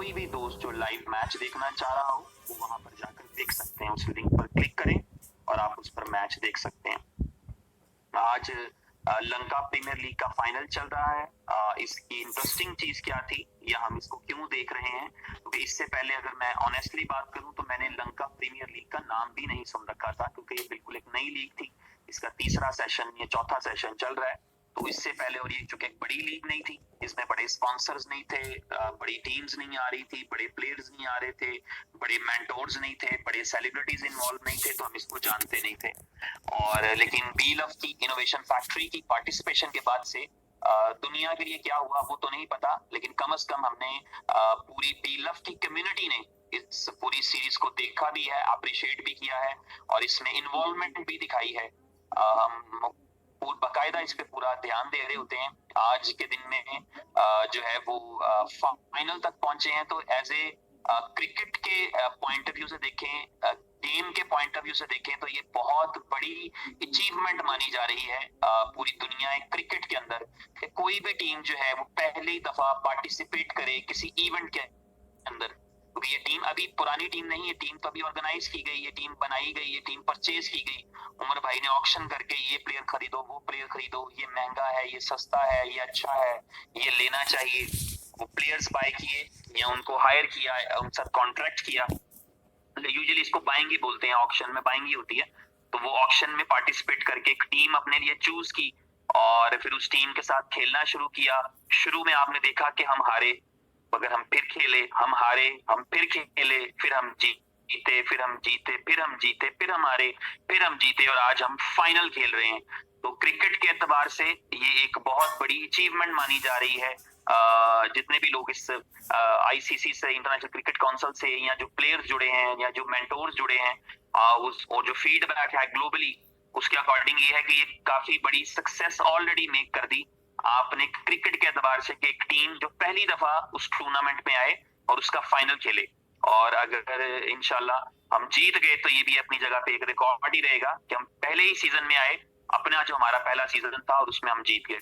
कोई भी दोस्त जो लाइव मैच देखना चाह रहा हो वो वहां पर जाकर देख सकते हैं, उस लिंक पर क्लिक करें और आप उस पर मैच देख सकते हैं। आज लंका प्रीमियर लीग का फाइनल चल रहा है। इसकी इंटरेस्टिंग चीज क्या थी या हम इसको क्यों देख रहे हैं, क्योंकि इससे पहले अगर मैं ऑनेस्टली बात करूं तो मैंने लंका प्रीमियर लीग का नाम भी नहीं सुन रखा था, क्योंकि ये बिल्कुल एक नई लीग थी। इसका तीसरा सेशन या चौथा सेशन चल रहा है। तो इससे पहले, और ये चूंकि एक बड़ी लीग नहीं थी, इसमें बड़े स्पॉन्सर्स नहीं थे, बड़ी टीम्स नहीं आ रही थी, बड़े प्लेयर्स नहीं आ रहे थे, बड़े मेंटोर्स नहीं थे, बड़े सेलिब्रिटीज इन्वॉल्व नहीं थे, तो हम इसको जानते नहीं थे। और लेकिन बी लव की इनोवेशन फैक्ट्री की पार्टिसिपेशन के बाद से दुनिया के लिए क्या हुआ वो तो नहीं पता, लेकिन कम से कम हमने पूरी बी लव की कम्युनिटी ने इस पूरी सीरीज को देखा भी है, अप्रिशिएट भी किया है और इसमें इन्वॉल्वमेंट भी दिखाई है। हम बाकायदा इस पे पूरा ध्यान दे रहे होते हैं। आज के दिन में जो है वो फाइनल तक पहुंचे हैं। तो एज ए क्रिकेट के पॉइंट ऑफ व्यू से देखें, गेम के पॉइंट ऑफ व्यू से देखें, तो ये बहुत बड़ी अचीवमेंट मानी जा रही है पूरी दुनिया क्रिकेट के अंदर। कोई भी टीम जो है वो पहली दफा पार्टिसिपेट करे किसी इवेंट के अंदर, क्योंकि ये टीम अभी पुरानी टीम नहीं है, टीम तो अभी ऑर्गेनाइज की गई, ये टीम बनाई गई, ये टीम परचेज की गई। उमर भाई ने ऑक्शन करके ये प्लेयर खरीदो, वो प्लेयर खरीदो, ये महंगा है, ये सस्ता है, ये अच्छा है, ये लेना चाहिए। वो प्लेयर्स बाय किए या उनको हायर किया, उनसे कॉन्ट्रैक्ट किया। यूजुअली इसको बाइंग ही बोलते हैं, ऑक्शन में बाइंग ही होती है। तो वो ऑक्शन में पार्टिसिपेट करके एक टीम अपने लिए चूज की और फिर उस टीम के साथ खेलना शुरू किया। शुरू में आपने देखा कि हम हारे, मगर हम फिर खेले, हम हारे, हम फिर खेले, फिर हम जीते, फिर हम जीते, फिर हम जीते, फिर हम हारे, फिर हम जीते और आज हम फाइनल खेल रहे हैं। तो क्रिकेट के एतबार से ये एक बहुत बड़ी अचीवमेंट मानी जा रही है। जितने भी लोग इस आईसीसी से, इंटरनेशनल क्रिकेट काउंसिल से, या जो प्लेयर्स जुड़े हैं या जो मेंटोर्स जुड़े हैं, उस और जो फीडबैक है ग्लोबली, उसके अकॉर्डिंग ये है कि ये काफी बड़ी सक्सेस ऑलरेडी मेक कर दी आपने क्रिकेट के एतबार से कि एक टीम जो पहली दफा उस टूर्नामेंट में आए और उसका फाइनल खेले। और अगर इंशाल्लाह हम जीत गए तो ये भी अपनी जगह पे एक रिकॉर्ड ही रहेगा कि हम पहले ही सीजन में आए, अपना जो हमारा पहला सीजन था और उसमें हम जीत गए।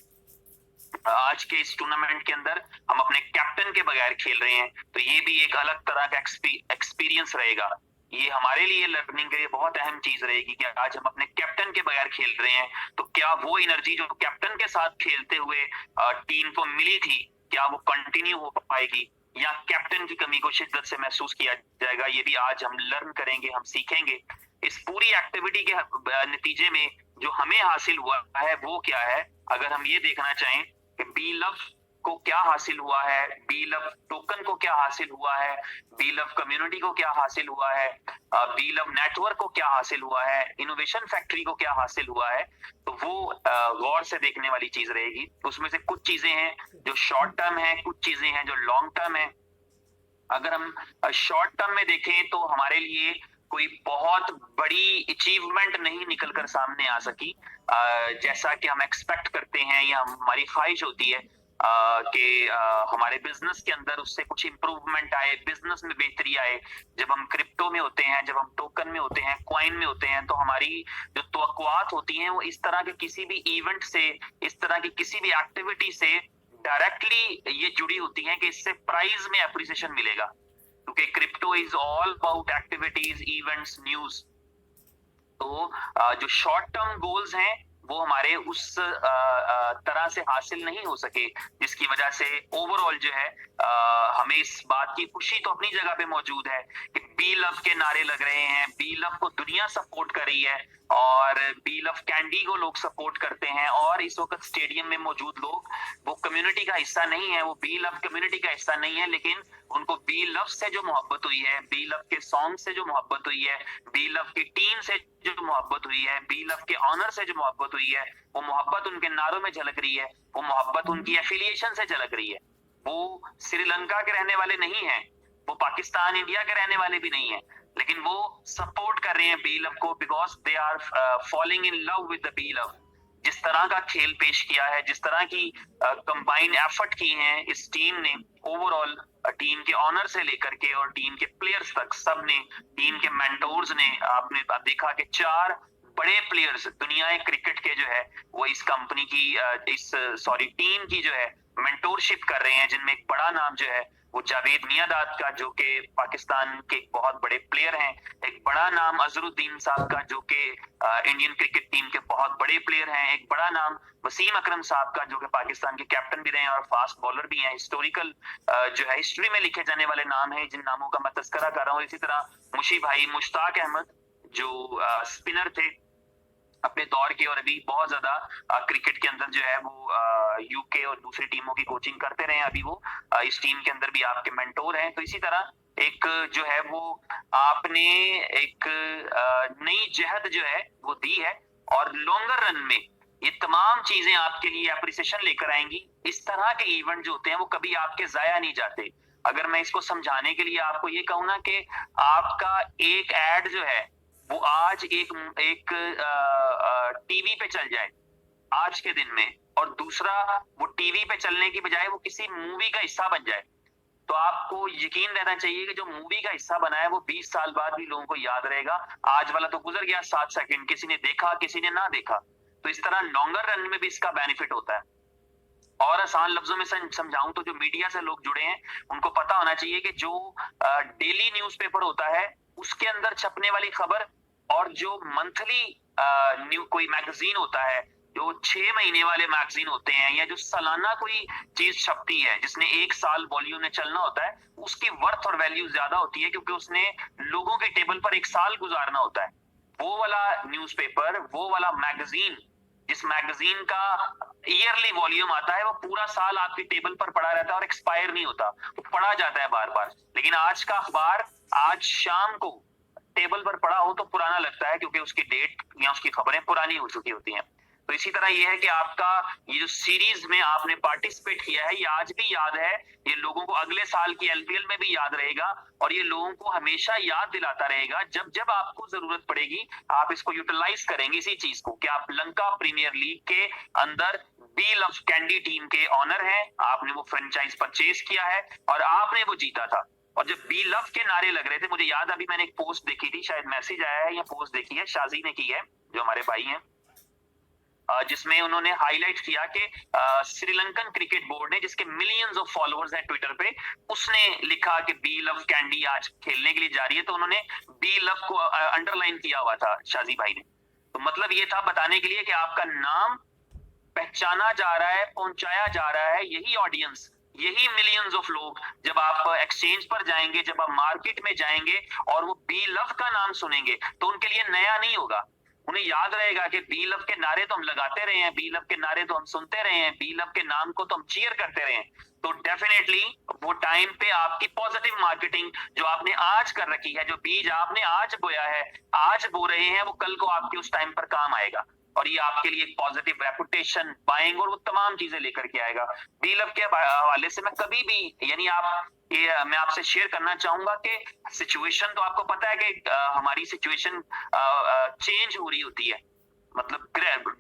आज के इस टूर्नामेंट के अंदर हम अपने कैप्टन के बगैर खेल रहे हैं, तो ये भी एक अलग तरह का एक्सपीरियंस रहेगा। ये हमारे लिए लर्निंग के लिए बहुत अहम चीज रहेगी कि आज हम अपने कैप्टन के बगैर खेल रहे हैं, तो क्या वो एनर्जी जो कैप्टन के साथ खेलते हुए टीम को मिली थी, क्या वो कंटिन्यू हो पाएगी या कैप्टन की कमी को शिद्दत से महसूस किया जाएगा। ये भी आज हम लर्न करेंगे, हम सीखेंगे। इस पूरी एक्टिविटी के नतीजे में जो हमें हासिल हुआ है वो क्या है, अगर हम ये देखना चाहें कि बी लव को क्या हासिल हुआ है, बी लव टोकन को क्या हासिल हुआ है, बी लव कम्युनिटी को क्या हासिल हुआ है, बी लव नेटवर्क को क्या हासिल हुआ है, इनोवेशन फैक्ट्री को क्या हासिल हुआ है, तो वो गौर से देखने वाली चीज रहेगी। उसमें से कुछ चीजें हैं जो शॉर्ट टर्म है, कुछ चीजें हैं जो लॉन्ग टर्म है। अगर हम शॉर्ट टर्म में देखें तो हमारे लिए कोई बहुत बड़ी अचीवमेंट नहीं निकल कर सामने आ सकी जैसा कि हम एक्सपेक्ट करते हैं या हमारी ख्वाहिश होती है कि हमारे बिजनेस के अंदर उससे कुछ इंप्रूवमेंट आए, बिजनेस में बेहतरी आए। जब हम क्रिप्टो में होते हैं, जब हम टोकन में होते हैं, कॉइन में होते हैं, तो हमारी जो तवक्कुआत होती हैं वो इस तरह के किसी भी इवेंट से, इस तरह की किसी भी एक्टिविटी से डायरेक्टली ये जुड़ी होती हैं कि इससे प्राइज में एप्रिसिएशन मिलेगा, क्योंकि crypto is all about activities, events, news. तो जो शॉर्ट टर्म गोल्स हैं वो हमारे उस तरह से हासिल नहीं हो सके, जिसकी वजह से ओवरऑल जो है हमें इस बात की खुशी तो अपनी जगह पे मौजूद है कि बी लव के नारे लग रहे हैं, बी लव को दुनिया सपोर्ट कर रही है और बी लव कैंडी को लोग सपोर्ट करते हैं। और इस वक्त स्टेडियम में मौजूद लोग वो कम्युनिटी का हिस्सा नहीं है, वो बी लव कम्युनिटी का हिस्सा नहीं है, लेकिन उनको बी लव से जो मोहब्बत हुई है, बी लव के सॉन्ग से जो मोहब्बत हुई है, बी लव की टीम से जो मोहब्बत हुई है, बी लव के ऑनर से जो मोहब्बत हुई है, वो मोहब्बत उनके नारों में झलक रही है, वो मोहब्बत उनकी एफिलिएशन से झलक रही है। वो श्रीलंका के रहने वाले नहीं हैं, वो पाकिस्तान, इंडिया के रहने वाले भी नहीं है, लेकिन वो सपोर्ट कर रहे हैं बी लव को because they are falling in love with the B love. जिस तरह का खेल पेश किया है, जिस तरह की कंबाइन एफर्ट की हैं इस टीम ने, ओवरऑल टीम के ऑनर से लेकर के और टीम के प्लेयर्स तक, सब ने, टीम के मेंटोर्स ने, आपने देखा कि 4 बड़े प्लेयर्स दुनिया क्रिकेट के जो है वो इस कंपनी की, इस टीम की जो है मेंटोरशिप कर रहे हैं, जिनमें एक बड़ा नाम जो है वो जावेद मियांदाद का, जो कि पाकिस्तान के एक बहुत बड़े प्लेयर हैं, एक बड़ा नाम अजहरुद्दीन साहब का, जो कि इंडियन क्रिकेट टीम के बहुत बड़े प्लेयर हैं, एक बड़ा नाम वसीम अकरम साहब का, जो कि पाकिस्तान के कैप्टन भी रहे हैं और फास्ट बॉलर भी हैं, हिस्टोरिकल जो है हिस्ट्री में लिखे जाने वाले नाम हैं, जिन नामों का मैं तस्करा कर रहा हूँ। इसी तरह मुशी भाई मुश्ताक अहमद, जो स्पिनर थे अपने दौर के, और अभी बहुत ज्यादा क्रिकेट के अंदर जो है वो यूके और दूसरी टीमों की कोचिंग करते रहे हैं, अभी वो इस टीम के अंदर भी आपके मेंटोर हैं। तो इसी तरह एक जो है वो आपने एक नई जहद जो है वो दी है, और लॉन्गर रन में ये तमाम चीजें आपके लिए अप्रिसिएशन लेकर आएंगी। इस तरह के इवेंट जो होते हैं वो कभी आपके जाया नहीं जाते। अगर मैं इसको समझाने के लिए आपको ये कहूँ ना कि आपका एक एड जो है वो आज एक टीवी पे चल जाए आज के दिन में, और दूसरा वो टीवी पे चलने की बजाय वो किसी मूवी का हिस्सा बन जाए, तो आपको यकीन रहना चाहिए कि जो मूवी का हिस्सा बना है वो 20 साल बाद भी लोगों को याद रहेगा। आज वाला तो गुजर गया 7 सेकंड, किसी ने देखा किसी ने ना देखा। तो इस तरह लॉन्गर रन में भी इसका बेनिफिट होता है। और आसान लफ्जों में समझाऊं तो जो मीडिया से लोग जुड़े हैं उनको पता होना चाहिए कि जो डेली न्यूज़पेपर होता है उसके अंदर छपने वाली खबर, और जो मंथली कोई मैगजीन होता है, जो 6 महीने वाले मैगजीन होते हैं, या जो सालाना कोई चीज छपती है जिसने 1 साल वॉल्यूम में चलना होता है, उसकी वर्थ और वैल्यू ज्यादा होती है, क्योंकि उसने लोगों के टेबल पर 1 साल गुजारना होता है। वो वाला न्यूज़पेपर, वो वाला मैगजीन, जिस मैगजीन का ईयरली वॉल्यूम आता है, वो पूरा साल आपकी टेबल पर पड़ा रहता है और एक्सपायर नहीं होता, वो पढ़ा जाता है बार बार। लेकिन आज का अखबार आज शाम को टेबल पर पड़ा हो तो पुराना लगता है, क्योंकि उसकी डेट या उसकी खबरें पुरानी हो चुकी होती हैं। तो इसी तरह ये है कि आपका ये जो सीरीज में आपने पार्टिसिपेट किया है, ये आज भी याद है, ये लोगों को अगले साल की एलपीएल में भी याद रहेगा, और ये लोगों को हमेशा याद दिलाता रहेगा। जब जब आपको जरूरत पड़ेगी आप इसको यूटिलाइज करेंगे, इसी चीज को, कि आप लंका प्रीमियर लीग के अंदर बी लव कैंडी टीम के ऑनर हैं, आपने वो फ्रेंचाइज परचेज किया है और आपने वो जीता था। और जब बी लव के नारे लग रहे थे, मुझे याद, अभी मैंने एक पोस्ट देखी थी, शायद मैसेज आया है या पोस्ट देखी है, शाजी ने की है, जो हमारे भाई हैं, जिसमें उन्होंने हाईलाइट किया कि श्रीलंकन क्रिकेट बोर्ड ने, जिसके मिलियंस ऑफ फॉलोअर्स हैं ट्विटर पे, उसने लिखा कि बी लव कैंडी आज खेलने के लिए जा रही है, तो उन्होंने बी लव को अंडरलाइन किया हुआ था शाजी भाई ने। तो मतलब ये था बताने के लिए कि आपका नाम पहचाना जा रहा है, पहुंचाया जा रहा है, यही ऑडियंस, यही मिलियंस ऑफ लोग जब आप एक्सचेंज पर जाएंगे, जब आप मार्केट में जाएंगे और वो बी लव का नाम सुनेंगे, तो उनके लिए नया नहीं होगा, उन्हें याद रहेगा कि बी लव के नारे तो हम लगाते रहे हैं, बी लव के नारे तो हम सुनते रहे हैं, बी लव के नाम को तो हम चीयर करते रहे हैं। तो डेफिनेटली वो टाइम पे आपकी पॉजिटिव मार्केटिंग जो आपने आज कर रखी है, जो बीज आपने आज बोया है, आज बो रहे हैं, वो कल को आपके उस टाइम पर काम आएगा, और ये आपके लिए एक पॉजिटिव रेपुटेशन, बाइंग और वो तमाम चीजें लेकर के आएगा। बी लव के हवाले से मैं कभी भी, यानी आप ये मैं आपसे शेयर करना चाहूंगा कि सिचुएशन तो आपको पता है कि हमारी सिचुएशन चेंज हो रही होती है, मतलब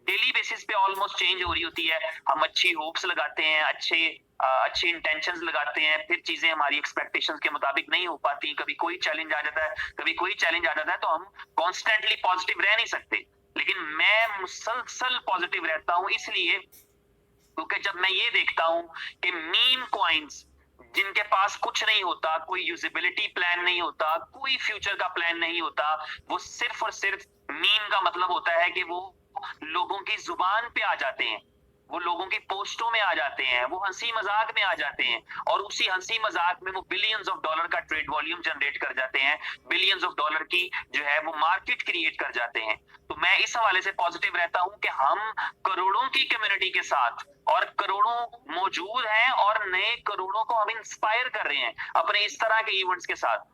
डेली बेसिस पे ऑलमोस्ट चेंज हो रही होती है। हम अच्छी होप्स लगाते हैं, अच्छे इंटेंशंस लगाते हैं, फिर चीजें हमारी एक्सपेक्टेशंस के मुताबिक नहीं हो पाती, कभी कोई चैलेंज आ जाता है, कभी कोई चैलेंज आ जाता है, तो हम कॉन्स्टेंटली पॉजिटिव रह नहीं सकते। लेकिन मैं मुसलसल पॉजिटिव रहता हूं, इसलिए क्योंकि जब मैं ये देखता हूं कि मीम कॉइन्स जिनके पास कुछ नहीं होता, कोई यूजिबिलिटी प्लान नहीं होता, कोई फ्यूचर का प्लान नहीं होता, वो सिर्फ और सिर्फ मीम का मतलब होता है कि वो लोगों की जुबान पे आ जाते हैं, वो लोगों की पोस्टों में आ जाते हैं, वो हंसी मजाक में आ जाते हैं, और उसी हंसी मजाक में वो बिलियंस ऑफ डॉलर का ट्रेड वॉल्यूम जनरेट कर जाते हैं, बिलियंस ऑफ डॉलर की जो है वो मार्केट क्रिएट कर जाते हैं। तो मैं इस हवाले से पॉजिटिव रहता हूं कि हम करोड़ों की कम्युनिटी के साथ, और करोड़ों मौजूद हैं और नए करोड़ों को हम इंस्पायर कर रहे हैं अपने इस तरह के इवेंट्स के साथ।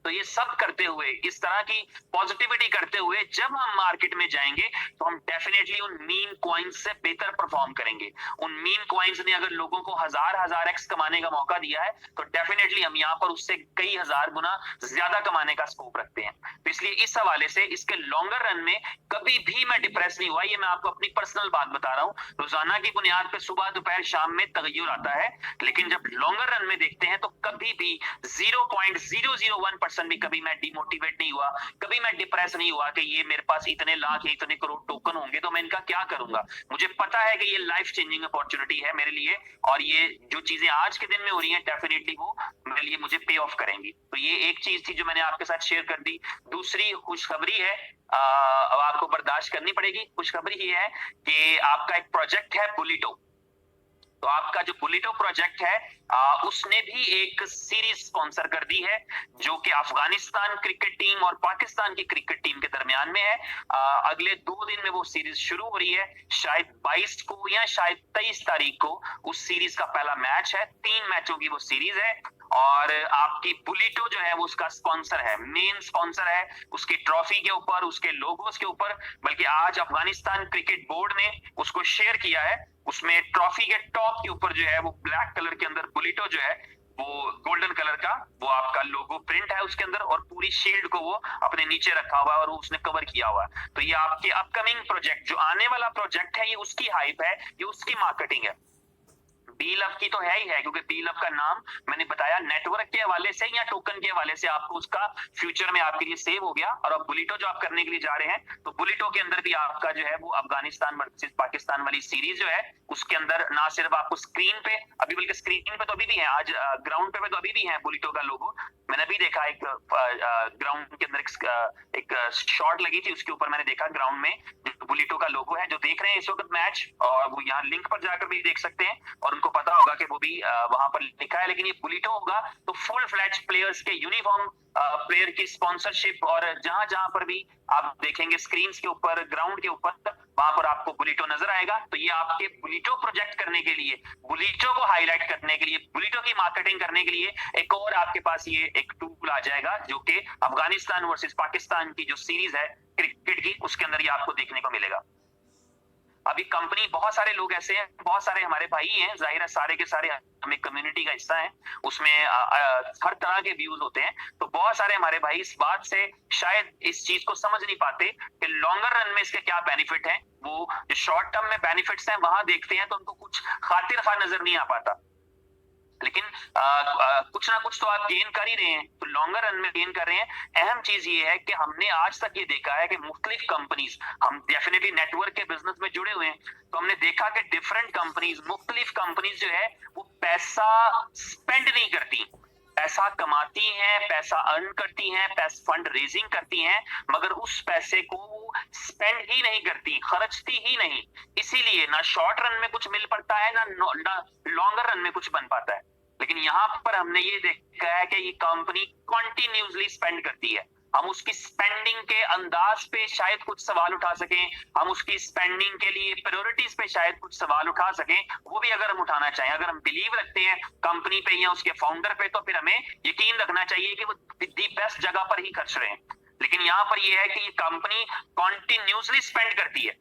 तो ये सब करते हुए, इस तरह की पॉजिटिविटी करते हुए जब हम मार्केट में जाएंगे तो हम डेफिनेटली उन मीम कॉइन्स से बेहतर परफॉर्म करेंगे। उन मीम कॉइन्स ने अगर लोगों को हजार एक्स कमाने का मौका दिया है, तो डेफिनेटली हम यहाँ पर उससे कई हजार गुना ज्यादा कमाने का स्कोप रखते हैं। तो इसलिए इस हवाले से इसके लॉन्गर रन में कभी भी मैं डिप्रेस नहीं हुआ। ये मैं आपको अपनी पर्सनल बात बता रहा हूँ, रोजाना की बुनियाद पे सुबह दोपहर शाम में तगय्युर आता है, लेकिन जब लॉन्गर रन में देखते हैं तो कभी भी 0.001% 1% भी कभी मैं डिमोटिवेट नहीं हुआ, कभी मैं डिप्रेस नहीं हुआ कि ये मेरे पास इतने लाख या इतने करोड़ टोकन होंगे तो मैं इनका क्या करूंगा। मुझे पता है कि ये लाइफ चेंजिंग अपॉर्चुनिटी है मेरे लिए, और ये जो चीजें आज के दिन में हो रही हैं डेफिनेटली वो मेरे लिए मुझे पे ऑफ करेंगी। तो ये एक चीज थी जो मैंने आपके साथ शेयर कर दी। दूसरी खुशखबरी है, अब आपको बर्दाश्त करनी पड़ेगी। खुशखबरी ये है कि आपका एक प्रोजेक्ट है बुलिटो। तो आपका जो बुलिटो प्रोजेक्ट है उसने भी एक सीरीज स्पॉन्सर कर दी है, जो कि अफगानिस्तान क्रिकेट टीम और पाकिस्तान की क्रिकेट टीम के दरमियान में है। अगले 2 दिन में वो सीरीज शुरू हो रही है, शायद 22 को या शायद 23 तारीख को उस सीरीज का पहला मैच है। 3 मैचों की वो सीरीज है, और आपकी बुलिटो जो है वो उसका स्पॉन्सर है, मेन स्पॉन्सर है, उसकी ट्रॉफी के ऊपर, उसके लोगोस के ऊपर। बल्कि आज अफगानिस्तान क्रिकेट बोर्ड ने उसको शेयर किया है, उसमें ट्रॉफी के टॉप के ऊपर जो है वो ब्लैक कलर के अंदर बुलिटो जो है वो गोल्डन कलर का वो आपका लोगो प्रिंट है उसके अंदर, और पूरी शील्ड को वो अपने नीचे रखा हुआ है और उसने कवर किया हुआ है। तो ये आपके अपकमिंग प्रोजेक्ट, जो आने वाला प्रोजेक्ट है, ये उसकी हाइप है, ये उसकी मार्केटिंग है। बी लव की तो है ही है, क्योंकि बी लव का नाम मैंने बताया नेटवर्क के हवाले से या टोकन के हवाले से आपको उसका फ्यूचर में आपके लिए सेव हो गया। और अब बुलिटो जो आप करने के लिए जा रहे हैं, तो बुलिटो के अंदर भी आपका जो है वो अफगानिस्तान वर्सेस पाकिस्तान वाली सीरीज जो है उसके अंदर ना सिर्फ आपको स्क्रीन पे, अभी बल्कि स्क्रीन पे तो अभी भी है, आज ग्राउंड पे तो अभी भी है बुलिटो का लोगो। मैंने अभी देखा एक ग्राउंड के अंदर एक शॉट लगी थी, उसके ऊपर मैंने देखा ग्राउंड में बुलिटो का लोगो है। जो देख रहे हैं इस वक्त मैच, और वो यहाँ लिंक पर जाकर भी देख सकते हैं, और उनको पता होगा कि वो भी वहां पर लिखा है। लेकिन ये बुलिटो होगा तो फुल फ्लैज प्लेयर्स के यूनिफॉर्म, प्लेयर की स्पॉन्सरशिप, और जहां जहां पर भी आप देखेंगे स्क्रीन के ऊपर, ग्राउंड के ऊपर, वहां पर आपको बुलिटो नजर आएगा। तो ये आपके बुलिटो प्रोजेक्ट करने के लिए, बुलिटो को हाईलाइट करने के लिए, बुलिटो की मार्केटिंग करने के लिए एक और आपके पास ये एक टूल आ जाएगा, जो कि अफगानिस्तान वर्सेस पाकिस्तान की जो सीरीज है क्रिकेट की, उसके अंदर ये आपको देखने को मिलेगा। अभी कंपनी, बहुत सारे लोग ऐसे हैं, बहुत सारे हमारे भाई हैं, जाहिर है सारे के सारे हमें कम्युनिटी का हिस्सा है, उसमें हर तरह के व्यूज होते हैं। तो बहुत सारे हमारे भाई इस बात से शायद इस चीज को समझ नहीं पाते कि लॉन्गर रन में इसके क्या बेनिफिट हैं। वो जो शॉर्ट टर्म में बेनिफिट्स हैं वहां देखते हैं तो उनको कुछ खातिर खा नजर नहीं आ पाता, लेकिन कुछ ना कुछ तो आप गेन कर ही रहे हैं, तो लॉन्गर रन में गेन कर रहे हैं। अहम चीज ये है कि हमने आज तक ये देखा है कि मुख्तलिफ कंपनीज, हम डेफिनेटली नेटवर्क के बिजनेस में जुड़े हुए हैं, तो हमने देखा कि डिफरेंट कंपनीज, मुख्तलिफ कंपनीज जो है वो पैसा स्पेंड नहीं करती, पैसा कमाती हैं, पैसा अर्न करती हैं, पैसा फंड रेजिंग करती हैं, मगर उस पैसे को वो स्पेंड ही नहीं करती, खर्चती ही नहीं। इसीलिए ना शॉर्ट रन में कुछ मिल पाता है, ना लॉन्गर रन में कुछ बन पाता है। लेकिन यहाँ पर हमने ये देखा है कि ये कंपनी कंटिन्यूसली स्पेंड करती है। हम उसकी स्पेंडिंग के अंदाज पे शायद कुछ सवाल उठा सकें, हम उसकी स्पेंडिंग के लिए प्रायोरिटीज पे शायद कुछ सवाल उठा सकें, वो भी अगर हम उठाना चाहें, अगर हम बिलीव रखते हैं कंपनी पे या उसके फाउंडर पे, तो फिर हमें यकीन रखना चाहिए कि वो दी बेस्ट जगह पर ही खर्च रहे हैं। लेकिन यहाँ पर यह है कि ये कंपनी कंटिन्यूसली स्पेंड करती है,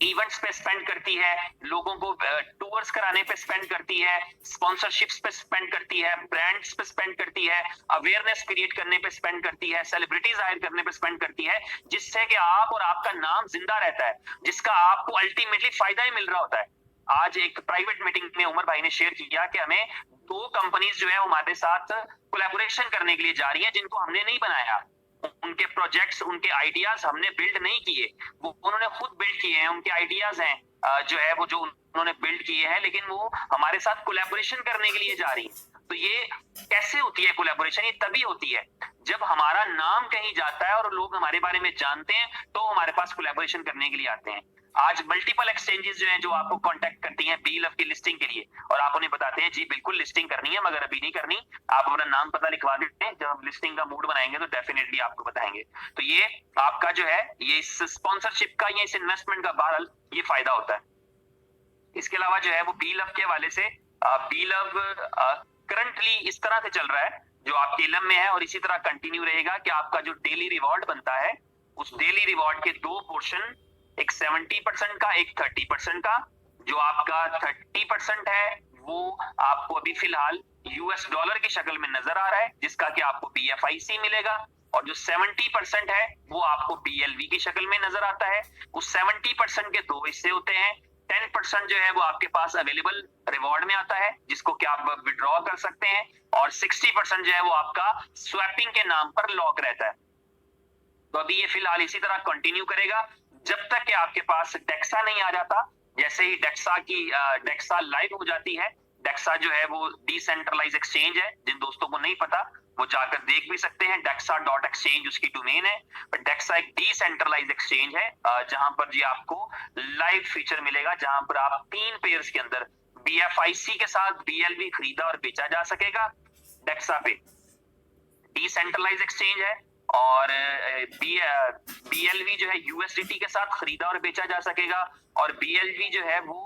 इवेंट्स पे स्पेंड करती है, लोगों को टूर्स कराने पे स्पेंड करती है, स्पॉन्सरशिप्स पे स्पेंड करती है, ब्रांड्स पे स्पेंड करती है, अवेयरनेस क्रिएट करने पे स्पेंड करती है, सेलिब्रिटीज हायर करने पे स्पेंड करती है, जिससे कि आप और आपका नाम जिंदा रहता है, जिसका आपको अल्टीमेटली फायदा ही मिल रहा होता है। आज एक प्राइवेट मीटिंग में उमर भाई ने शेयर किया कि हमें 2 कंपनीज जो है हमारे साथ कोलैबोरेशन करने के लिए जा रही है, जिनको हमने नहीं बनाया, उनके प्रोजेक्ट्स, उनके आइडियाज हमने बिल्ड नहीं किए, वो उन्होंने खुद बिल्ड किए हैं, उनके आइडियाज हैं जो है वो जो उन्होंने बिल्ड किए हैं, लेकिन वो हमारे साथ कोलैबोरेशन करने के लिए जा रही है। तो ये कैसे होती है कोलैबोरेशन? ये तभी होती है जब हमारा नाम कहीं जाता है और लोग हमारे बारे में जानते हैं, तो हमारे पास कोलैबोरेशन करने के लिए आते हैं। आज मल्टीपल एक्सचेंजेस जो हैं जो आपको कांटेक्ट करती हैं बी लव की लिस्टिंग के लिए, और आप उन्हें बताते हैं जी बिल्कुल लिस्टिंग करनी है मगर अभी नहीं करनी, आप अपना नाम पता लिखवा देते हैं, जब हम लिस्टिंग का मूड बनाएंगे तो डेफिनेटली आपको बताएंगे। तो ये आपका जो है ये इस स्पॉन्सरशिप का या इस इन्वेस्टमेंट का बहरहाल ये फायदा होता है। इसके अलावा जो है वो बी लव के हवाले से, बी लव करंटली इस तरह से चल रहा है जो आपके इलम में है, और इसी तरह कंटिन्यू रहेगा कि आपका जो डेली रिवॉर्ड बनता है, उस डेली रिवॉर्ड के 2 पोर्शन, एक 70% का, एक 30% का। जो आपका 30% है वो आपको अभी फिलहाल यूएस डॉलर की शक्ल में नजर आ रहा है, जिसका कि आपको बीएफआईसी मिलेगा, और जो 70% है वो आपको बीएलवी की शक्ल में नजर आता है। उस 70% के 2 हिस्से होते हैं, 10% जो है वो आपके पास अवेलेबल रिवॉर्ड में आता है, जिसको कि आप विड्रॉ कर सकते हैं, और 60% जो है वो आपका स्वैपिंग के नाम पर लॉक रहता है। तो अभी ये फिलहाल इसी तरह कंटिन्यू करेगा जब तक कि आपके पास डेक्सा नहीं आ जाता। जैसे ही डेक्सा लाइव हो जाती है, डेक्सा जो है वो डिसेंट्रलाइज एक्सचेंज है, जिन दोस्तों को नहीं पता वो जाकर देख भी सकते हैं, dexa.exchange उसकी डोमेन है। डेक्सा एक डिसेंट्रलाइज एक्सचेंज है जहां पर जी आपको लाइव फीचर मिलेगा, जहां पर आप 3 पेयर्स के अंदर BFIC के साथ BLV खरीदा और बेचा जा सकेगा। डेक्सा पे डिसेंट्रलाइज एक्सचेंज है, और BLV जो है USDT के साथ खरीदा और बेचा जा सकेगा, और BLV जो है वो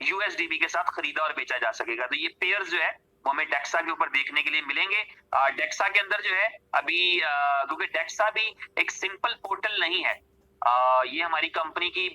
USDB के साथ खरीदा और बेचा जा सकेगा। तो ये पेयर्स जो है वो हमें डेक्सा के ऊपर देखने के लिए मिलेंगे। डेक्सा के अंदर जो है अभी क्योंकि डेक्सा भी एक सिंपल पोर्टल नहीं है, ये हमारी कंपनी की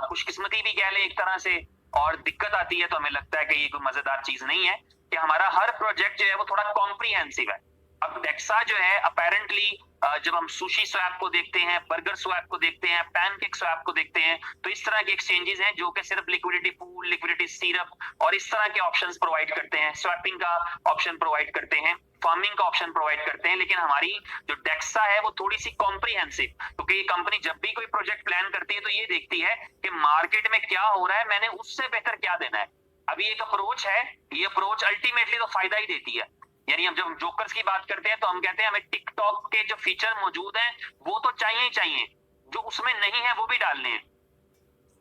खुशकिस्मती भी कह ले एक तरह से, और दिक्कत आती है तो हमें लगता है कि ये कोई मजेदार चीज नहीं है कि हमारा हर प्रोजेक्ट जो है वो थोड़ा कॉम्प्रिहेंसिव है। अब डेक्सा जो है अपेरेंटली जब हम सुशी स्वैप को देखते हैं, बर्गर स्वैप को देखते हैं, पैनकेक स्वैप को देखते हैं, तो इस तरह के एक्सचेंजेस हैं जो कि सिर्फ लिक्विडिटी पूल, लिक्विडिटी सिरप और इस तरह के ऑप्शंस प्रोवाइड करते हैं, स्वैपिंग का ऑप्शन प्रोवाइड करते हैं, फार्मिंग का ऑप्शन प्रोवाइड करते हैं। लेकिन हमारी जो डेक्सा है वो थोड़ी सी कॉम्प्रिहेंसिव, क्योंकि ये कंपनी जब भी कोई प्रोजेक्ट प्लान करती है तो ये देखती है कि मार्केट में क्या हो रहा है, मैंने उससे बेहतर क्या देना है। अभी एक अप्रोच है, ये अप्रोच अल्टीमेटली तो फायदा ही देती है। यानी हम जब जोकर्स की बात करते हैं तो हम कहते हैं हमें टिकटॉक के जो फीचर मौजूद हैं वो तो चाहिए ही चाहिए, जो उसमें नहीं है वो भी डालने हैं।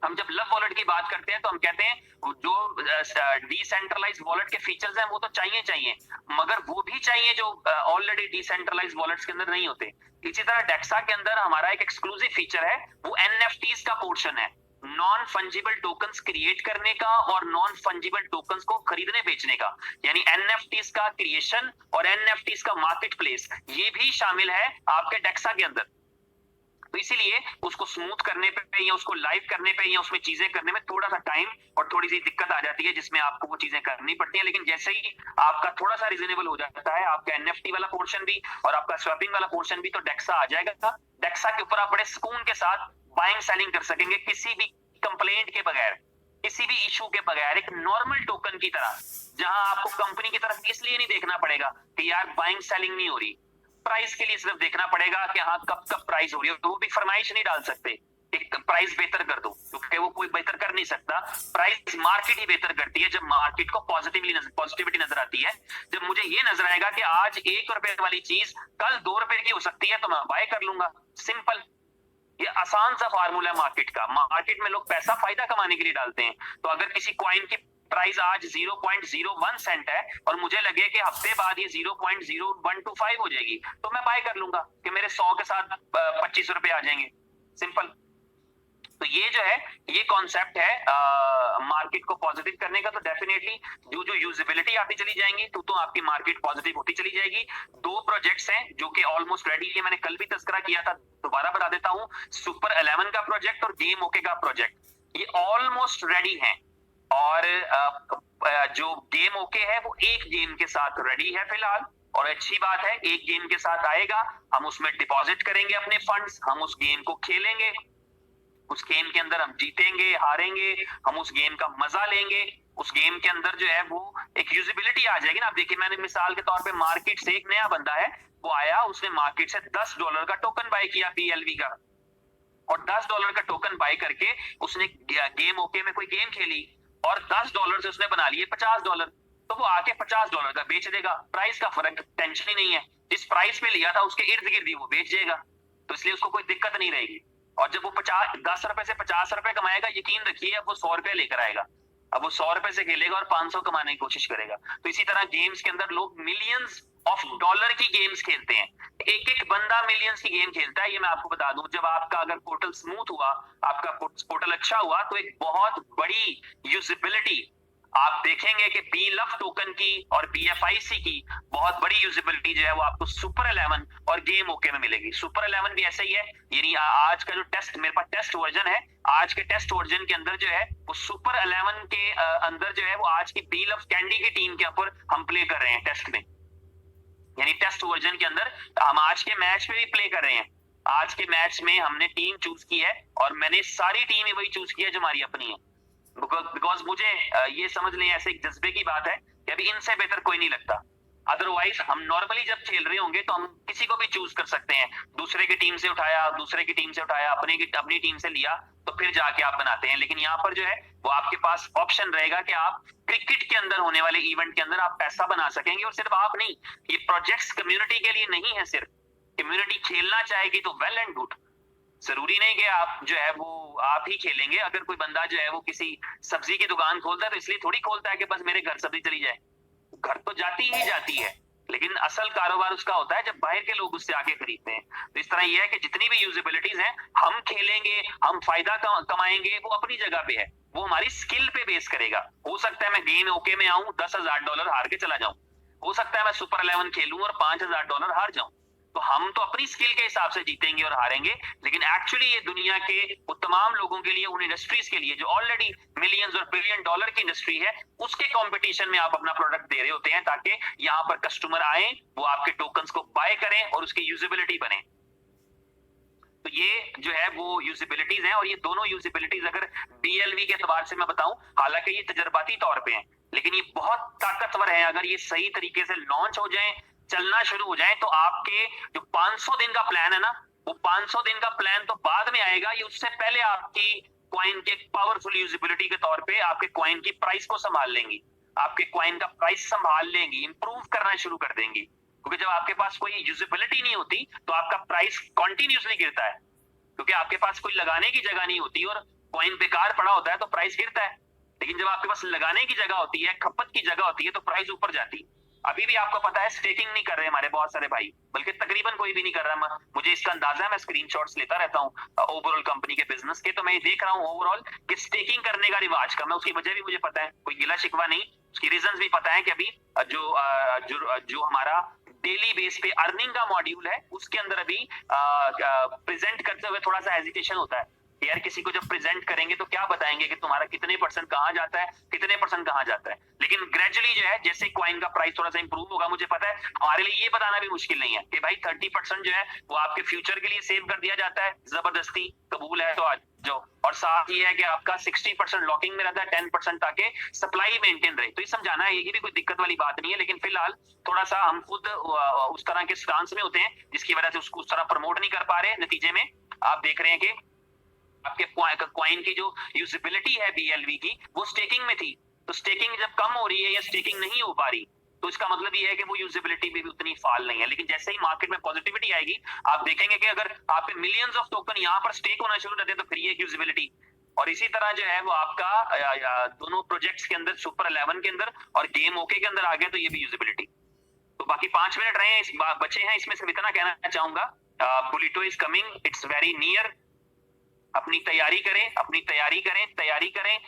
हम जब लव वॉलेट की बात करते हैं तो हम कहते हैं जो डिसेंट्रलाइज वॉलेट के फीचर्स हैं वो तो चाहिए चाहिए, मगर वो भी चाहिए जो ऑलरेडी डिसेंट्रलाइज वॉलेट्स के अंदर नहीं होते। इसी तरह डेक्सा के अंदर हमारा एक एक्सक्लूसिव फीचर है, वो NFTs का पोर्शन है, नॉन फंजिबल टोकन्स क्रिएट करने का और नॉन फंजिबल टोकन्स को खरीदने बेचने का। यानी NFTs का क्रिएशन और NFTs का मार्केट प्लेस, ये भी शामिल है आपके डेक्सा के अंदर। तो इसीलिए उसको स्मूथ करने पे या उसको लाइव करने पे या उसमें चीजें करने में थोड़ा सा टाइम और थोड़ी सी दिक्कत आ जाती है, जिसमें आपको वो चीजें करनी पड़ती हैं। लेकिन जैसे ही आपका थोड़ा सा रीजनेबल हो जाता है, आपका NFT वाला पोर्शन भी और आपका स्वैपिंग वाला पोर्शन भी, तो डेक्सा आ जाएगा। डेक्सा के ऊपर आप बड़े सुकून के साथ बाइंग सेलिंग कर सकेंगे, किसी भी कंप्लेंट के बगैर, किसी भी इशू के बगैर, एक नॉर्मल टोकन की तरह, जहां आपको कंपनी की तरफ इसलिए नहीं देखना पड़ेगा कि यार बाइंग सेलिंग नहीं हो रही, प्राइस के लिए सिर्फ देखना पड़ेगा कि हाँ कब कब प्राइस हो रही है। तो वो भी फरमाइश नहीं डाल सकते एक प्राइस बेहतर कर दो, क्योंकि वो कोई बेहतर कर नहीं सकता। प्राइस मार्केट ही बेहतर करती है, जब मार्केट को पॉजिटिविटी नजर आती है। जब मुझे ये नजर आएगा कि आज ₹1 वाली चीज कल ₹2 की हो सकती है तो मैं बाय कर लूंगा। सिंपल, ये आसान सा फार्मूला है मार्केट का। मार्केट में लोग पैसा फायदा कमाने के लिए डालते हैं। तो अगर किसी कॉइन की प्राइस आज 0.01 सेंट है और मुझे लगे कि हफ्ते बाद ये 0.0125 हो जाएगी, तो मैं बाय कर लूंगा कि मेरे 100 के साथ ₹25 आ जाएंगे। सिंपल। तो ये जो है, ये कॉन्सेप्ट है मार्केट को पॉजिटिव करने का। तो डेफिनेटली जो जो यूजेबिलिटी आती चली जाएंगी तो आपकी मार्केट पॉजिटिव होती चली जाएगी। 2 प्रोजेक्ट्स हैं जो कि ऑलमोस्ट रेडी है, मैंने कल भी तस्करा किया था, दोबारा बता देता हूं। सुपर 11 का प्रोजेक्ट और गेम ओके का प्रोजेक्ट, ये ऑलमोस्ट रेडी है। और जो गेम ओके है वो एक गेम के साथ रेडी है फिलहाल, और अच्छी बात है, एक गेम के साथ आएगा, हम उसमें डिपॉजिट करेंगे अपने फंड्स, हम उस गेम को खेलेंगे, उस गेम के अंदर हम जीतेंगे हारेंगे, हम उस गेम का मजा लेंगे। उस गेम के अंदर जो है वो एक यूजिबिलिटी आ जाएगी ना। आप देखिए, मैंने मिसाल के तौर पे मार्केट से एक नया बंदा है, वो आया, उसने मार्केट से $10 का टोकन बाय किया BLV का, और $10 का टोकन बाय करके उसने गेम ओके में कोई गेम खेली और $10 से उसने बना लिए $50। तो वो आके $50 का बेच देगा, प्राइस का फर्क टेंशन ही नहीं है। जिस प्राइस पे लिया था उसके इर्द गिर्द ही वो बेच जाएगा, तो इसलिए उसको कोई दिक्कत नहीं रहेगी। और जब वो ₹10 से ₹50 कमाएगा, यकीन रखिए अब वो ₹100 लेकर आएगा। अब वो ₹100 से खेलेगा और 500 कमाने की कोशिश करेगा। तो इसी तरह गेम्स के अंदर लोग मिलियंस ऑफ डॉलर की गेम्स खेलते हैं, एक एक बंदा मिलियंस की गेम खेलता है। ये मैं आपको बता दूं, जब आपका अगर पोर्टल स्मूथ हुआ, आपका पोर्टल अच्छा हुआ, तो एक बहुत बड़ी यूजिबिलिटी आप देखेंगे कि BLV टोकन की और BFIC की बहुत बड़ी यूजिबिलिटी जो है वो आपको सुपर 11 और गेम ओके में मिलेगी। सुपर 11 भी ऐसा ही है, यानी आज का जो टेस्ट, मेरे पास टेस्ट वर्जन है, आज के टेस्ट वर्जन के अंदर जो है वो सुपर 11 के अंदर जो है वो आज की BLV कैंडी की टीम के ऊपर हम प्ले कर रहे हैं टेस्ट में। यानी टेस्ट वर्जन के अंदर हम आज के मैच में भी प्ले कर रहे हैं। आज के मैच में हमने टीम चूज की है और मैंने सारी टीम वही चूज की है जो हमारी अपनी है। बिकॉज मुझे ये समझ लें, ऐसे एक जज्बे की बात है कि अभी इनसे बेहतर कोई नहीं लगता। अदरवाइज हम नॉर्मली जब खेल रहे होंगे तो हम किसी को भी चूज कर सकते हैं, दूसरे की टीम से उठाया, दूसरे की टीम से उठाया, अपनी टीम से लिया, तो फिर जाके आप बनाते हैं। लेकिन यहाँ पर जो है वो आपके पास ऑप्शन रहेगा कि आप क्रिकेट के अंदर होने वाले इवेंट के अंदर आप पैसा बना सकेंगे। और सिर्फ आप नहीं, ये प्रोजेक्ट्स कम्युनिटी के लिए नहीं है, सिर्फ कम्युनिटी खेलना चाहेगी तो वेल एंड गुड। जरूरी नहीं कि आप जो है वो आप ही खेलेंगे। अगर कोई बंदा जो है वो किसी सब्जी की दुकान खोलता है तो इसलिए थोड़ी खोलता है कि बस मेरे घर सब्जी चली जाए, घर तो जाती ही जाती है, लेकिन असल कारोबार उसका होता है जब बाहर के लोग उससे आके खरीदते हैं। तो इस तरह यह है कि जितनी भी यूजिबिलिटीज हैं, हम खेलेंगे, हम फायदा कमाएंगे, वो अपनी जगह पे है, वो हमारी स्किल पे बेस करेगा। हो सकता है मैं गेम ओके में आऊं, $10,000 हार के चला जाऊं, हो सकता है मैं सुपर 11 खेलूं और $5,000 हार जाऊं। तो हम तो अपनी स्किल के हिसाब से जीतेंगे और हारेंगे, लेकिन एक्चुअली ये दुनिया के वो तमाम लोगों के लिए, उन इंडस्ट्रीज के लिए जो ऑलरेडी मिलियंस और बिलियन डॉलर की इंडस्ट्री है, उसके कंपटीशन में आप अपना प्रोडक्ट दे रहे होते हैं ताकि यहाँ पर कस्टमर आए, वो आपके टोकन्स को बाय करें और उसकी यूजिबिलिटी बने। तो ये जो है वो यूजिबिलिटीज हैं, और ये दोनों यूजिबिलिटीज अगर बीएलवी के एतबार से मैं बताऊं, हालांकि ये तजर्बाती तौर पे हैं, लेकिन ये बहुत ताकतवर है। अगर ये सही तरीके से लॉन्च हो जाए, चलना शुरू हो जाए, तो आपके जो 500 दिन का प्लान है ना, वो 500 दिन का प्लान तो बाद में आएगा, ये उससे पहले आपकी कॉइन के पावरफुल यूजिबिलिटी के तौर पे आपके कॉइन की प्राइस को संभाल लेंगी, आपके कॉइन का प्राइस संभाल लेंगी, इंप्रूव करना शुरू कर देंगी। क्योंकि जब आपके पास कोई यूजिबिलिटी नहीं होती तो आपका प्राइस कॉन्टिन्यूसली गिरता है, क्योंकि आपके पास कोई लगाने की जगह नहीं होती और कॉइन बेकार पड़ा होता है तो प्राइस गिरता है। लेकिन जब आपके पास लगाने की जगह होती है, खपत की जगह होती है, तो प्राइस ऊपर जाती है। अभी भी आपको पता है स्टेकिंग नहीं कर रहे हमारे बहुत सारे भाई, बल्कि तकरीबन कोई भी नहीं कर रहा। मुझे इसका अंदाजा है, मैं स्क्रीनशॉट्स लेता रहता हूँ ओवरऑल कंपनी के बिजनेस के, तो मैं देख रहा हूँ ओवरऑल कि स्टेकिंग करने का रिवाज कम है। उसकी वजह भी मुझे पता है, कोई गिला शिकवा नहीं, उसकी रीजंस भी पता है कि अभी जो हमारा डेली बेस पे अर्निंग का मॉड्यूल है, उसके अंदर अभी प्रेजेंट करते हुए थोड़ा सा हेजिटेशन होता है। यार किसी को जब प्रेजेंट करेंगे तो क्या बताएंगे कि तुम्हारा कितने परसेंट कहाँ जाता है, कितने परसेंट कहाँ जाता है। लेकिन ग्रेजुअली जो है, जैसे कॉइन का प्राइस थोड़ा सा इंप्रूव होगा, मुझे पता है हमारे लिए ये बताना भी मुश्किल नहीं है कि भाई 30% जो है वो आपके फ्यूचर के लिए सेव कर दिया जाता है, जबरदस्ती कबूल है तो आज जाओ। और साथ ही है कि आपका 60% लॉकिंग में रहता है, 10% ताकि सप्लाई मेंटेन रहे। तो ये समझाना है, ये भी कोई दिक्कत वाली बात नहीं है। लेकिन फिलहाल थोड़ा सा हम खुद उस तरह के स्टांस में होते हैं जिसकी वजह से उसको उस तरह प्रमोट नहीं कर पा रहे। नतीजे में आप देख रहे हैं कि आपके कॉइन की जो यूजिबिलिटी है बीएलवी की, वो स्टेकिंग में थी। तो स्टेकिंग जब कम हो रही है या स्टेकिंग नहीं हो पा रही, तो इसका मतलब ये है कि वो यूजिबिलिटी भी उतनी फाल नहीं है। लेकिन जैसे ही मार्केट में पॉजिटिविटी आएगी, आप देखेंगे कि अगर आपके मिलियंस ऑफ टोकन यहाँ पर स्टेक होना शुरू करते हैं तो फिर ये यूजिबिलिटी। और इसी तरह जो है वो आपका दोनों प्रोजेक्ट्स के अंदर, सुपर 11 के अंदर और गेम ओके के अंदर आ गया, तो ये भी यूजिबिलिटी। तो बाकी 5 मिनट रहे इस बचे हैं, इसमें से इतना कहना चाहूंगा, बुलिटो is coming, it's very near. अपनी तैयारी करें, अपनी तैयारी करें, तैयारी करें।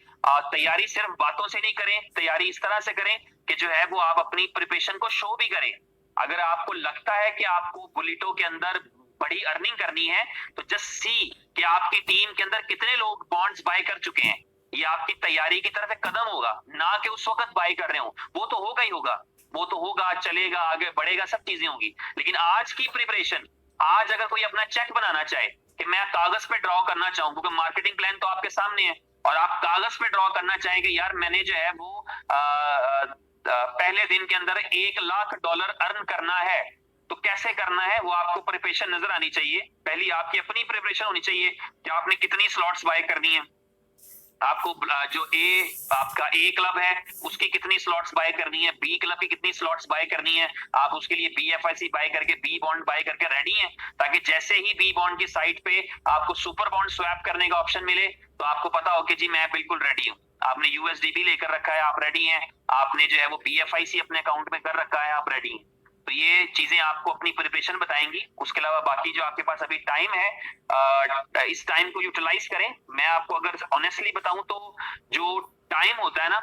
तैयारी सिर्फ बातों से नहीं करें, तैयारी इस तरह से करें कि जो है वो आप अपनी प्रिपरेशन को शो भी करें। अगर आपको लगता है कि आपको बुलिटो के अंदर बड़ी अर्निंग करनी है, तो जस्ट सी कि आपकी टीम के अंदर कितने लोग बॉन्ड्स बाय कर चुके हैं। ये आपकी तैयारी की तरफ एक कदम होगा, ना कि उस वक्त बाय कर रहे हो। वो तो होगा ही होगा, वो तो होगा, चलेगा, आगे बढ़ेगा, सब चीजें होंगी। लेकिन आज की प्रिपरेशन, आज अगर कोई अपना चेक बनाना चाहे कि मैं कागज पे ड्रॉ करना चाहूं, क्योंकि मार्केटिंग प्लान तो आपके सामने है, और आप कागज पे ड्रॉ करना चाहेंगे, यार मैंने जो है वो पहले दिन के अंदर $1,00,000 अर्न करना है, तो कैसे करना है वो आपको प्रिपरेशन नजर आनी चाहिए। पहली आपकी अपनी प्रिपरेशन होनी चाहिए कि आपने कितनी स्लॉट्स बाय करनी है, आपको जो आपका ए क्लब है उसकी कितनी स्लॉट्स बाय करनी है, बी क्लब की कितनी स्लॉट्स बाय करनी है। आप उसके लिए बीएफआईसी बाय करके, बी बॉन्ड बाय करके रेडी हैं, ताकि जैसे ही बी बॉन्ड की साइट पे आपको सुपर बॉन्ड स्वैप करने का ऑप्शन मिले तो आपको पता हो कि जी मैं बिल्कुल रेडी हूँ। आपने यूएसडीबी लेकर रखा है, आप रेडी हैं। आपने जो है वो बीएफआईसी अपने अकाउंट में कर रखा है, आप रेडी हैं। तो ये चीजें आपको अपनी प्रिपरेशन बताएंगी। उसके अलावा बाकी जो आपके पास अभी टाइम है, इस टाइम को यूटिलाइज करें। मैं आपको अगर ऑनेस्टली बताऊं तो जो टाइम होता है ना,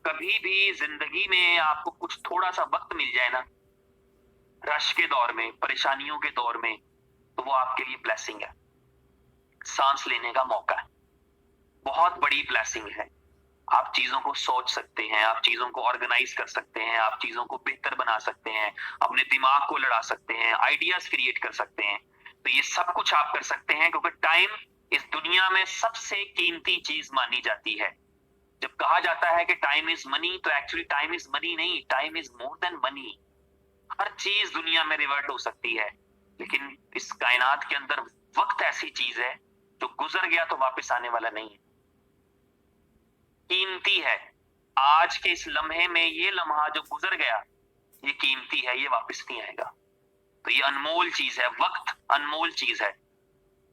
कभी भी जिंदगी में आपको कुछ थोड़ा सा वक्त मिल जाए ना, रश के दौर में, परेशानियों के दौर में, तो वो आपके लिए ब्लेसिंग है, सांस लेने का मौका है, बहुत बड़ी ब्लेसिंग है। आप चीजों को सोच सकते हैं, आप चीजों को ऑर्गेनाइज कर सकते हैं, आप चीजों को बेहतर बना सकते हैं, अपने दिमाग को लड़ा सकते हैं, आइडियाज क्रिएट कर सकते हैं। तो ये सब कुछ आप कर सकते हैं, क्योंकि टाइम इस दुनिया में सबसे कीमती चीज मानी जाती है। जब कहा जाता है कि टाइम इज मनी, तो एक्चुअली टाइम इज मनी नहीं, time is more than money. हर चीज दुनिया में रिवर्ट हो सकती है, लेकिन इस कायनात के अंदर वक्त ऐसी चीज है जो गुजर गया तो वापस आने वाला नहीं है, कीमती है। आज के इस लम्हे में ये लम्हा जो गुजर गया ये कीमती है, ये वापस नहीं आएगा। तो ये अनमोल चीज है, वक्त अनमोल चीज है।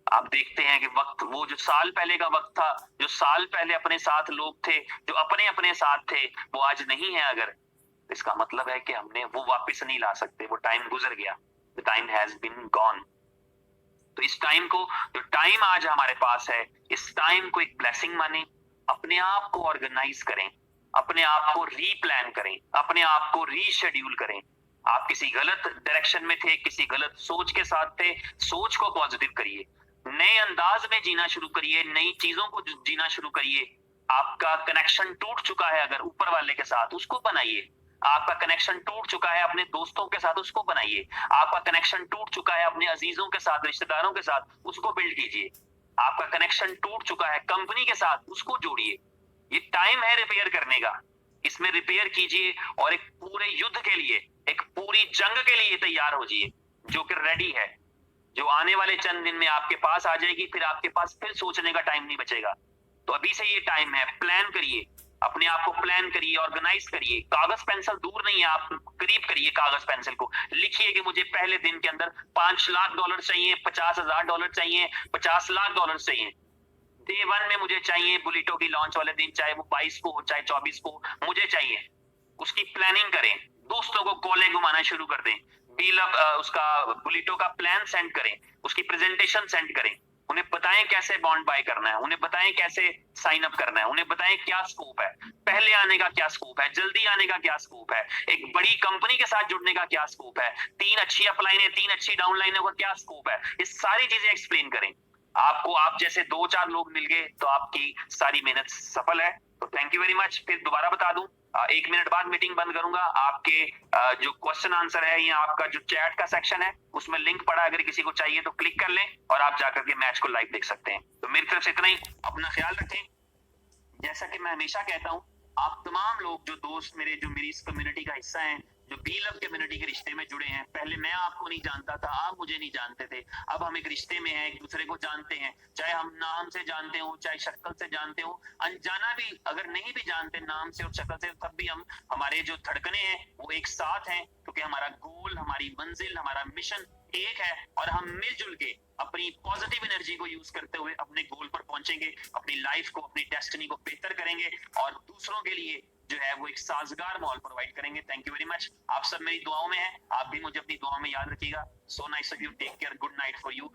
आप देखते हैं कि वक्त, वो जो साल पहले का वक्त था, जो साल पहले अपने साथ लोग थे, जो अपने अपने साथ थे, वो आज नहीं है। अगर इसका मतलब है कि हमने वो वापस नहीं ला सकते, वो टाइम गुजर गया, the time has been gone. तो इस टाइम को, जो टाइम आज हमारे पास है, इस टाइम को एक ब्लेसिंग माने, अपने आप को ऑर्गेनाइज करें, अपने आप को रीप्लान करें, अपने आप को रीशेड्यूल करें। आप किसी गलत डायरेक्शन में थे, किसी गलत सोच के साथ थे, सोच को पॉजिटिव करिए, नए अंदाज में जीना शुरू करिए, नई चीजों को जीना शुरू करिए। आपका कनेक्शन टूट चुका है अगर ऊपर वाले के साथ, उसको बनाइए। आपका कनेक्शन टूट चुका है अपने दोस्तों के साथ, उसको बनाइए। आपका कनेक्शन टूट चुका है अपने अजीजों के साथ, रिश्तेदारों के साथ, उसको बिल्ड कीजिए। आपका कनेक्शन टूट चुका है कंपनी के साथ, उसको जोड़िए। ये टाइम है रिपेयर करने का, इसमें रिपेयर कीजिए और एक पूरे युद्ध के लिए, एक पूरी जंग के लिए तैयार हो जाइए, जो कि रेडी है, जो आने वाले चंद दिन में आपके पास आ जाएगी। फिर आपके पास फिर सोचने का टाइम नहीं बचेगा। तो अभी से ये टाइम है, प्लान करिए, अपने आप को प्लान करिए, ऑर्गेनाइज करिए। कागज पेंसिल दूर नहीं है, आप करीब करिए कागज पेंसिल को, लिखिए कि मुझे पहले दिन के अंदर $5 लाख चाहिए, $50,000 चाहिए, $50 लाख चाहिए। डे वन में मुझे चाहिए, बुलेटो की लॉन्च वाले दिन, चाहे वो 22 को हो चाहे 24 को, मुझे चाहिए। उसकी प्लानिंग करें, दोस्तों को कॉले घुमाना शुरू कर दें, डील उसका बुलेटो का प्लान सेंड करें, उसकी प्रेजेंटेशन सेंड करें, उन्हें बताएं कैसे बॉन्ड बाय करना है, उन्हें बताएं कैसे साइन अप करना है, उन्हें बताएं क्या स्कोप है, पहले आने का क्या स्कोप है, जल्दी आने का क्या स्कोप है, एक बड़ी कंपनी के साथ जुड़ने का क्या स्कोप है, 3 अच्छी अपलाइनें, 3 अच्छी डाउनलाइनों का क्या स्कोप है। ये सारी चीजें एक्सप्लेन करें। आपको आप जैसे 2-4 लोग मिल गए तो आपकी सारी मेहनत सफल है। तो थैंक यू वेरी मच। फिर दोबारा बता दूं, 1 मिनट बाद मीटिंग बंद करूंगा। आपके जो क्वेश्चन आंसर है या आपका जो चैट का सेक्शन है उसमें लिंक पड़ा, अगर किसी को चाहिए तो क्लिक कर लें और आप जाकर के मैच को लाइव देख सकते हैं। तो मेरी तरफ से इतना ही, अपना ख्याल रखें। जैसा कि मैं हमेशा कहता हूं, आप तमाम लोग जो दोस्त मेरे, जो मेरी इस कम्युनिटी का हिस्सा हैं, जो बी लव कम्युनिटी के रिश्ते में जुड़े हैं, पहले मैं आपको नहीं जानता था, आप मुझे नहीं जानते थे, अब हम एक रिश्ते में हैं, एक दूसरे को जानते हैं, चाहे हम नाम से जानते हो, चाहे शक्ल से जानते हो, अनजाना भी अगर नहीं भी जानते नाम से और शक्ल से, तब भी हम, हमारे जो धड़कने हैं वो एक साथ हैं, क्योंकि हमारा गोल, हमारी मंजिल, हमारा मिशन एक है, और हम मिलजुल के अपनी पॉजिटिव एनर्जी को यूज करते हुए अपने गोल पर पहुंचेंगे, अपनी लाइफ को, अपनी डेस्टिनी को बेहतर करेंगे और दूसरों के लिए जो है वो एक साजगार माहौल प्रोवाइड करेंगे। Thank you very much. आप सब मेरी दुआओं में हैं, आप भी मुझे अपनी दुआओं में याद रखिएगा। So nice of you, take care, good night for you.